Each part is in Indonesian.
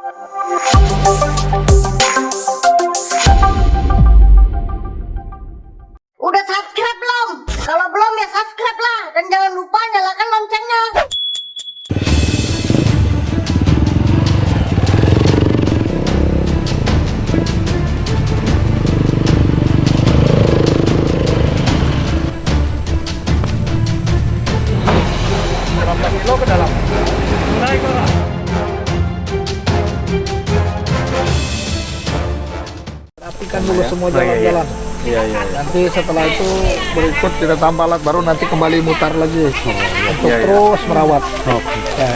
Udah subscribe belum? Kalau belum ya subscribe lah. Dan jangan lupa nyalakan loncengnya. Berapa kilo ke dalam? Naik orang. Rapikan dulu semua jalan-jalan. Iya. Nanti setelah itu berikut kita tambah alat baru, nanti kembali mutar lagi untuk Iya. terus merawat. Oke. Ya.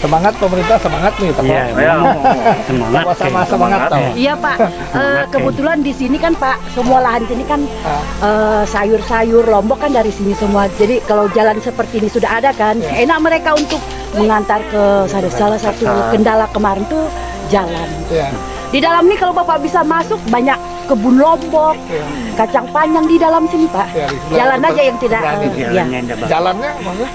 Semangat pemerintah, semangat nih Pak. Iya, semangat. Sama-sama semangat tau. Iya Pak, kebetulan di sini kan Pak, semua lahan sini kan sayur-sayur Lombok kan dari sini semua. Jadi kalau jalan seperti ini sudah ada kan, enak mereka untuk mengantar ke salah satu kendala kemarin tuh jalan. Iya. Di dalam ini kalau Bapak bisa masuk banyak kebun Lombok, kacang panjang di dalam sini Pak. Ya, di sebelah Jalan aja yang tidak. Ya. Jalannya maksudnya?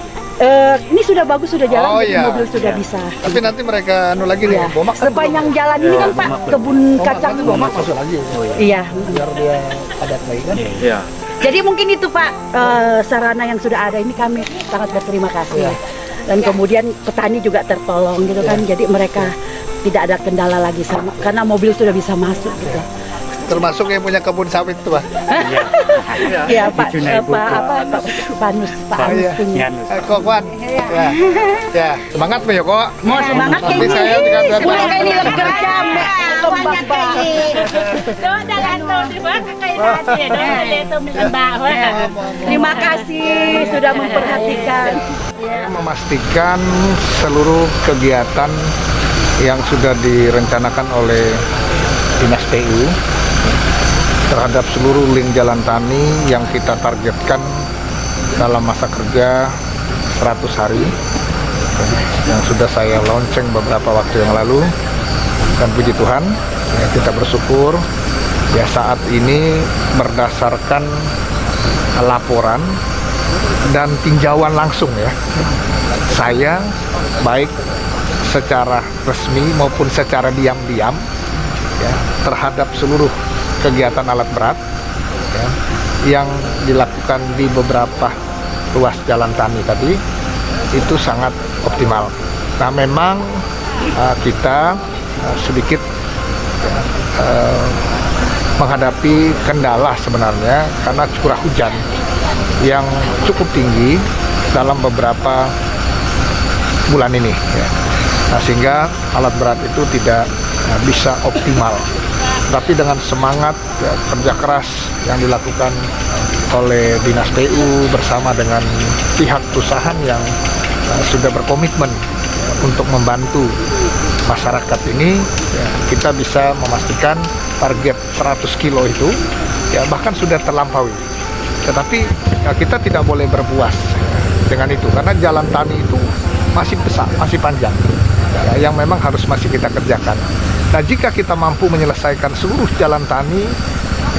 Ini sudah bagus, sudah jalan, Oh, jadi iya. mobil sudah bisa. Tapi nanti mereka lagi nih, Iya. bomak kan Sepanjang jalan ini kan Pak, kebun kacang. nanti bomak masuk lagi. Iya. Biar dia padat lagi kan. Iya. Jadi mungkin itu Pak, sarana yang sudah ada ini kami sangat berterima kasih. Dan kemudian petani juga tertolong gitu kan. Jadi mereka tidak ada kendala lagi sama karena mobil sudah bisa masuk gitu. Termasuk yang punya kebun sawit tuh Pak. Iya Pak, Pak Panus, Pak Anus Iya. punya. Kok Wan? Ya. Ya, semangat Pak Yoko. Mau semangat Nanti kayak saya ini. juga Mereka ini lagi kerja, kembang Pak. Terima kasih sudah memperhatikan. Memastikan seluruh kegiatan yang sudah direncanakan oleh Dinas PU terhadap seluruh link jalan tani yang kita targetkan dalam masa kerja 100 hari yang sudah saya lonceng beberapa waktu yang lalu, dan puji Tuhan ya, kita bersyukur ya saat ini berdasarkan laporan dan tinjauan langsung ya, saya baik secara resmi maupun secara diam-diam ya, terhadap seluruh kegiatan alat berat ya, yang dilakukan di beberapa ruas jalan tani tadi itu sangat optimal. Nah memang kita sedikit menghadapi kendala sebenarnya karena curah hujan yang cukup tinggi dalam beberapa bulan ini ya. Nah, sehingga alat berat itu tidak bisa optimal. Tapi dengan semangat ya, kerja keras yang dilakukan oleh Dinas PU bersama dengan pihak perusahaan yang sudah berkomitmen ya, untuk membantu masyarakat ini ya, kita bisa memastikan target 100 kilo itu ya bahkan sudah terlampaui. Tetapi ya, kita tidak boleh berpuas ya, dengan itu karena jalan tani itu masih besar, masih panjang ya, yang memang harus masih kita kerjakan. Nah, jika kita mampu menyelesaikan seluruh jalan tani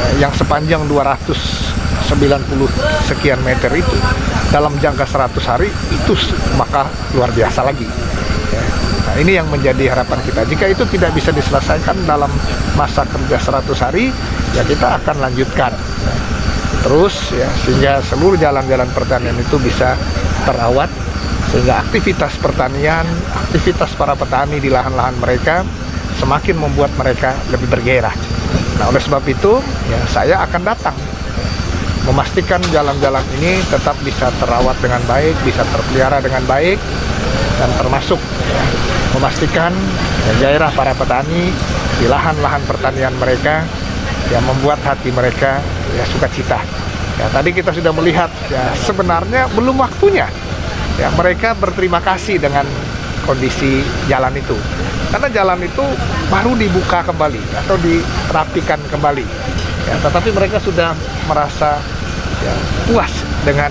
ya, yang sepanjang 290 sekian meter itu dalam jangka 100 hari itu maka luar biasa lagi ya. Nah, ini yang menjadi harapan kita. Jika itu tidak bisa diselesaikan dalam masa kerja 100 hari ya kita akan lanjutkan ya, terus ya, sehingga seluruh jalan-jalan pertanian itu bisa terawat, sehingga aktivitas pertanian, aktivitas para petani di lahan-lahan mereka semakin membuat mereka lebih bergairah. Nah, oleh sebab itu, ya, saya akan datang memastikan jalan-jalan ini tetap bisa terawat dengan baik, bisa terpelihara dengan baik, dan termasuk ya, memastikan ya, gairah para petani di lahan-lahan pertanian mereka yang membuat hati mereka ya sukacita. Ya, tadi kita sudah melihat ya sebenarnya belum waktunya ya mereka berterima kasih dengan kondisi jalan itu, karena jalan itu baru dibuka kembali atau dirapikan kembali ya, tetapi mereka sudah merasa ya, puas dengan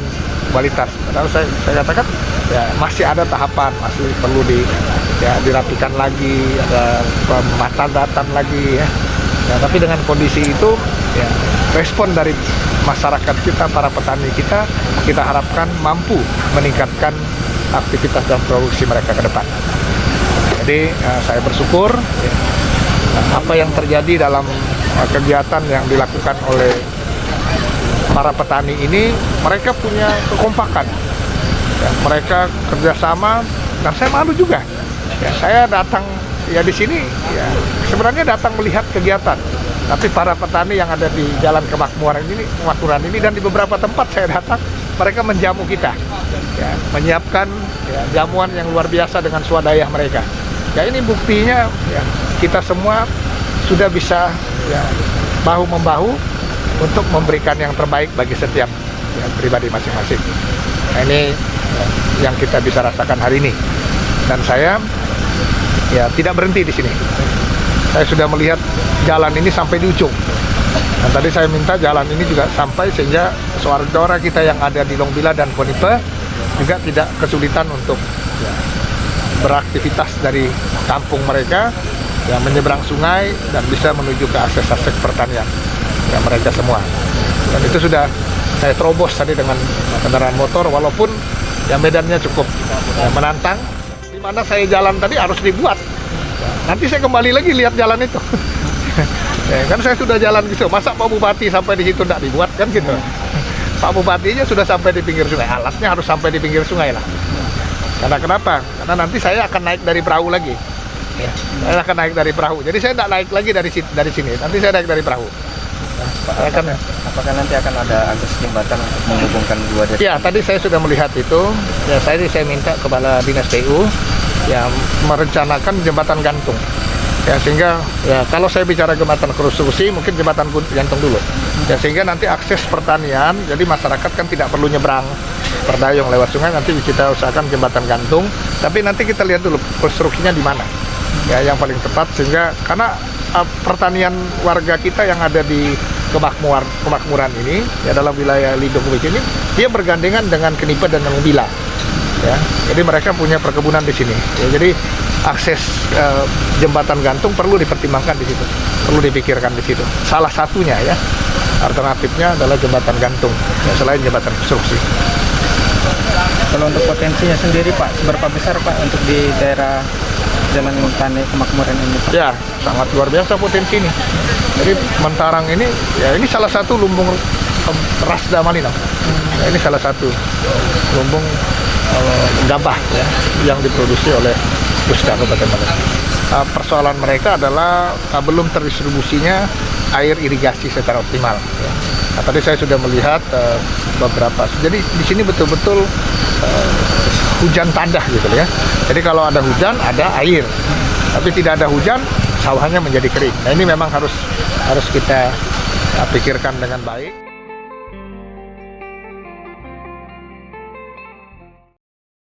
kualitas. Padahal saya katakan ya masih ada tahapan, masih perlu dirapikan lagi, ada pematatan lagi ya. Ya, tapi dengan kondisi itu ya, respon dari masyarakat kita, para petani kita harapkan mampu meningkatkan aktivitas dan produksi mereka ke depan. Jadi saya bersyukur ya, apa yang terjadi dalam kegiatan yang dilakukan oleh para petani ini, mereka punya kekompakan, ya, mereka kerjasama, dan saya malu juga. Ya, saya datang ya di sini, ya sebenarnya datang melihat kegiatan, tapi para petani yang ada di Jalan Kemakmuran ini dan di beberapa tempat saya datang, mereka menjamu kita, ya, menyiapkan ya, jamuan yang luar biasa dengan swadaya mereka. Ya ini buktinya ya, kita semua sudah bisa ya, bahu-membahu untuk memberikan yang terbaik bagi setiap ya, pribadi masing-masing. Nah, ini yang kita bisa rasakan hari ini. Dan saya ya tidak berhenti di sini. Saya sudah melihat jalan ini sampai di ujung. Dan tadi saya minta jalan ini juga sampai sehingga saudara kita yang ada di Longbila dan Ponipe juga tidak kesulitan untuk ya, beraktivitas dari kampung mereka yang menyeberang sungai dan bisa menuju ke akses-akses pertanian ya, mereka semua. Dan itu sudah saya terobos tadi dengan kendaraan motor, walaupun ya medannya cukup ya, menantang. Di mana saya jalan tadi harus dibuat. Nanti saya kembali lagi lihat jalan itu. Ya, kan saya sudah jalan gitu. Masa Pak Bupati sampai di situ tidak dibuat kan gitu. Pak Bupatinya sudah sampai di pinggir sungai. Alasnya harus sampai di pinggir sungai lah. Karena kenapa? Karena nanti saya akan naik dari perahu lagi. Ya, saya akan naik dari perahu. Jadi saya tidak naik lagi dari sini. Nanti saya naik dari perahu. Apakah nanti akan ada akses jembatan untuk menghubungkan dua desa? Ya, tadi saya sudah melihat itu. Ya, saya minta kepada Dinas PU yang merencanakan jembatan gantung. Ya, sehingga ya kalau saya bicara jembatan konstruksi, mungkin jembatan gantung dulu. Ya, sehingga nanti akses pertanian, jadi masyarakat kan tidak perlu nyebrang berdayung lewat sungai. Nanti kita usahakan jembatan gantung. Tapi nanti kita lihat dulu konstruksinya di mana. Ya, yang paling tepat sehingga karena pertanian warga kita yang ada di Kemakmuran ini ya dalam wilayah Lido Kubik ini dia bergandengan dengan Kenipe dan Longbila ya, jadi mereka punya perkebunan di sini ya, jadi akses jembatan gantung perlu dipertimbangkan di situ, perlu dipikirkan di situ. Salah satunya ya alternatifnya adalah jembatan gantung ya, selain jembatan konstruksi. Kalau untuk potensinya sendiri Pak, seberapa besar Pak untuk di daerah Jalan Tani Kemakmuran ini Pak? Ya, sangat luar biasa potensi ini. Jadi Mentarang ini, ya ini salah satu lumbung Rasda Malinau. Ya, ini salah satu lumbung gabah ya, yang diproduksi oleh Pusda Kabupaten Malinau. Persoalan mereka adalah belum terdistribusinya air irigasi secara optimal. Ya. Nah, tadi saya sudah melihat beberapa. Jadi di sini betul-betul hujan tandah gitu ya. Jadi kalau ada hujan ada air, tapi tidak ada hujan sawahnya menjadi kering. Nah ini memang harus kita pikirkan dengan baik.